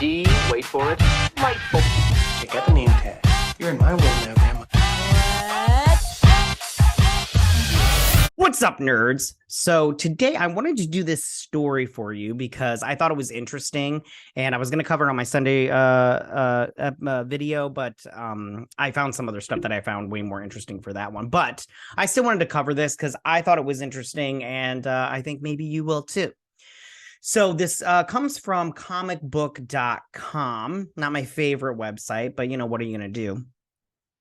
D, wait for it, delightful. Check out the name tag. You're in my world now, Grandma. What's up, nerds? So today I wanted to do this story for you because I thought it was interesting, and I was going to cover it on my Sunday video, but I found some other stuff that I found way more interesting for that one. But I still wanted to cover this because I thought it was interesting, and I think maybe you will too. So this comes from comicbook.com, not my favorite website, but what are you going to do?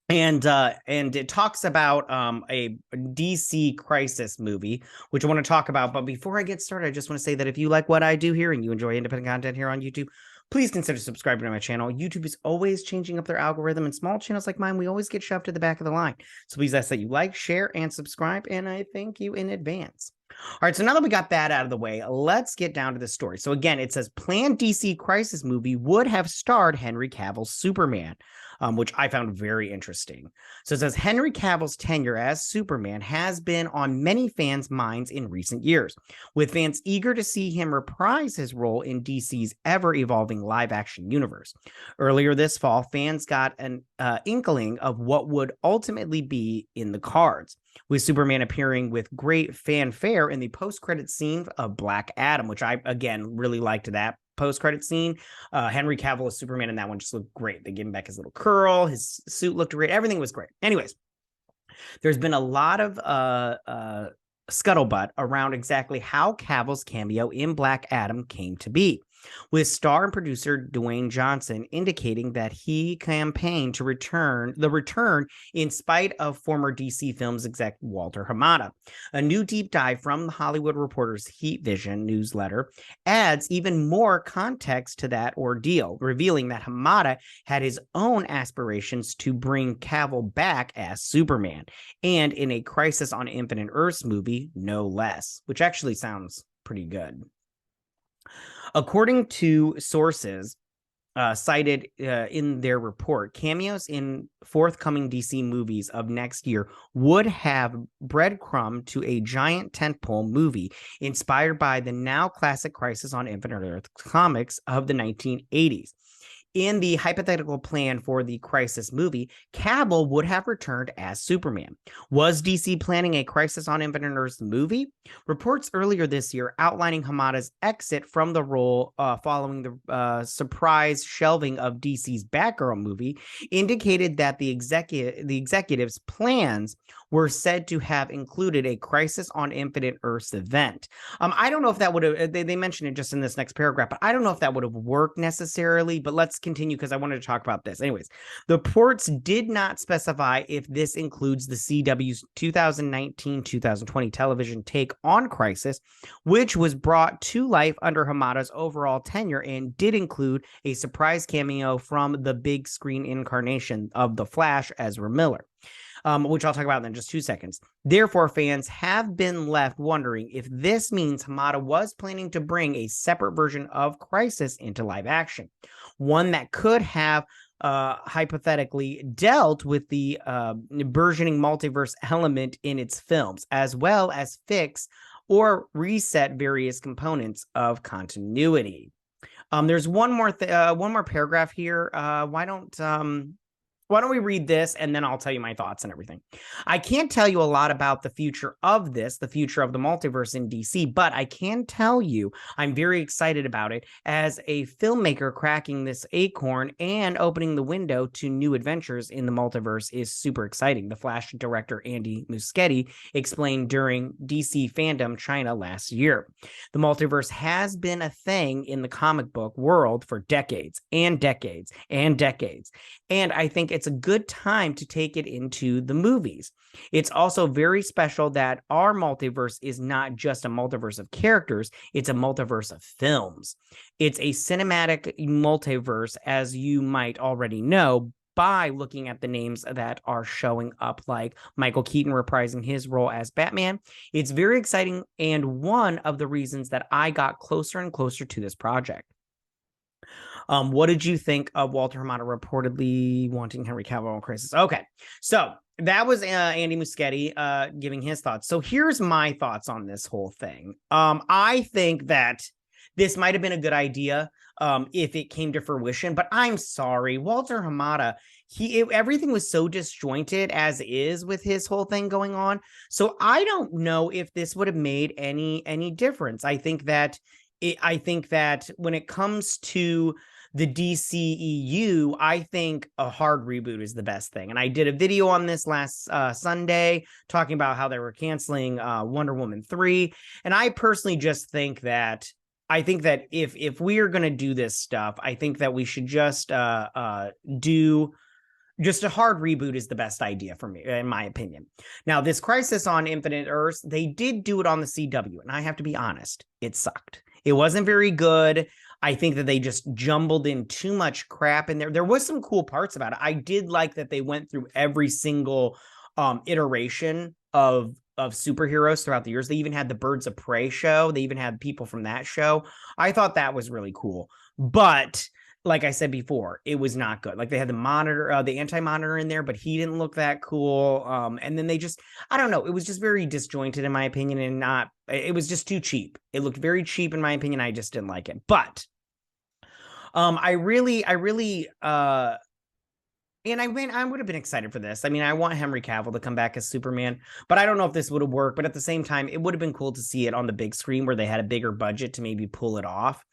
And it talks about a DC Crisis movie, which I want to talk about. But before I get started, I just want to say that if you like what I do here and you enjoy independent content here on YouTube, please consider subscribing to my channel. YouTube is always changing up their algorithm, and small channels like mine, we always get shoved to the back of the line. So please ask that you like, share, and subscribe, and I thank you in advance. All right, so now that we got that out of the way, let's get down to the story. So again, it says planned DC Crisis movie would have starred Henry Cavill's Superman, which I found very interesting. So it says Henry Cavill's tenure as Superman has been on many fans' minds in recent years, with fans eager to see him reprise his role in DC's ever-evolving live-action universe. Earlier this fall, fans got an inkling of what would ultimately be in the cards, with Superman appearing with great fanfare in the post-credit scene of Black Adam, which I, again, really liked that post-credit scene. Henry Cavill as Superman in that one just looked great. They gave him back his little curl. His suit looked great. Everything was great. Anyways, there's been a lot of scuttlebutt around exactly how Cavill's cameo in Black Adam came to be, with star and producer Dwayne Johnson indicating that he campaigned to return in spite of former DC Films exec Walter Hamada. A new deep dive from the Hollywood Reporter's Heat Vision newsletter adds even more context to that ordeal, revealing that Hamada had his own aspirations to bring Cavill back as Superman, and in a Crisis on Infinite Earths movie, no less, which actually sounds pretty good. According to sources cited in their report, cameos in forthcoming DC movies of next year would have breadcrumb to a giant tentpole movie inspired by the now classic Crisis on Infinite Earth comics of the 1980s. In the hypothetical plan for the Crisis movie, Cavill would have returned as Superman. Was DC planning a Crisis on Infinite Earths movie? Reports earlier this year outlining Hamada's exit from the role following the surprise shelving of DC's Batgirl movie indicated that the executive's plans were said to have included a Crisis on Infinite Earths event. I don't know if that would have, they mentioned it just in this next paragraph, but I don't know if that would have worked necessarily, but let's continue because I wanted to talk about this. Anyways, the reports did not specify if this includes the CW's 2019-2020 television take on Crisis, which was brought to life under Hamada's overall tenure and did include a surprise cameo from the big screen incarnation of The Flash, Ezra Miller. Which I'll talk about in just 2 seconds. Therefore, fans have been left wondering if this means Hamada was planning to bring a separate version of Crisis into live action, one that could have hypothetically dealt with the burgeoning multiverse element in its films, as well as fix or reset various components of continuity. There's one more paragraph here. Why don't we read this and then I'll tell you my thoughts and everything. I can't tell you a lot about the future of the multiverse in DC, but I can tell you I'm very excited about it as a filmmaker. Cracking this acorn and opening the window to new adventures in the multiverse is super exciting, the Flash director Andy Muschietti explained during DC Fandom China last year. The multiverse has been a thing in the comic book world for decades and decades and decades, and I think it's a good time to take it into the movies. It's also very special that our multiverse is not just a multiverse of characters, it's a multiverse of films. It's a cinematic multiverse, as you might already know by looking at the names that are showing up, like Michael Keaton reprising his role as Batman. It's very exciting and one of the reasons that I got closer and closer to this project. What did you think of Walter Hamada reportedly wanting Henry Cavill on Crisis? Okay, so that was Andy Muschietti giving his thoughts. So here's my thoughts on this whole thing. I think that this might have been a good idea if it came to fruition. But I'm sorry, Walter Hamada, everything was so disjointed as is with his whole thing going on. So I don't know if this would have made any difference. I think that when it comes to the DCEU, I think a hard reboot is the best thing. And I did a video on this last Sunday talking about how they were canceling Wonder Woman 3. And I personally just think that if we are going to do this stuff, I think that we should just do just a hard reboot is the best idea for me, in my opinion. Now, this Crisis on Infinite Earths, they did do it on the CW, and I have to be honest, it sucked. It wasn't very good. I think that they just jumbled in too much crap in there. There was some cool parts about it. I did like that they went through every single iteration of superheroes throughout the years. They even had the Birds of Prey show. They even had people from that show. I thought that was really cool. But like I said before, it was not good. Like they had the Monitor, the Anti-Monitor in there, but he didn't look that cool. And then I don't know. It was just very disjointed in my opinion, and it was just too cheap. It looked very cheap in my opinion. I just didn't like it. But I really, and I would have been excited for this. I mean, I want Henry Cavill to come back as Superman, but I don't know if this would have worked. But at the same time, it would have been cool to see it on the big screen where they had a bigger budget to maybe pull it off.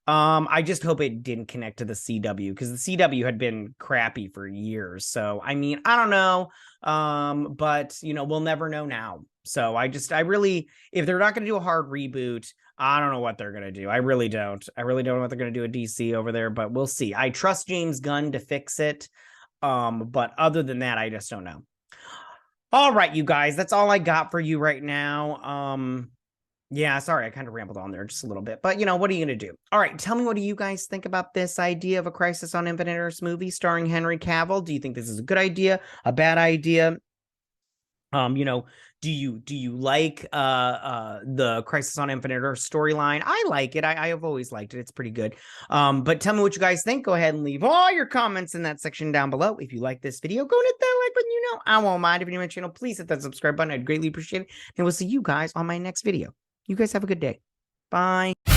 I just hope it didn't connect to the CW, because the CW had been crappy for years. So, I mean, I don't know. But we'll never know now. So if they're not going to do a hard reboot, I don't know what they're going to do. I really don't know what they're going to do at DC over there, but we'll see. I trust James Gunn to fix it. But other than that, I just don't know. All right, you guys, that's all I got for you right now. Yeah, sorry, I kind of rambled on there just a little bit, but what are you going to do? All right, tell me, what do you guys think about this idea of a Crisis on Infinite Earths movie starring Henry Cavill? Do you think this is a good idea, a bad idea? Do you like the Crisis on Infinite Earths storyline? I like it. I have always liked it. It's pretty good. But tell me what you guys think. Go ahead and leave all your comments in that section down below. If you like this video, go and hit that like button. I won't mind. If you're new to my channel, please hit that subscribe button. I'd greatly appreciate it. And we'll see you guys on my next video. You guys have a good day. Bye.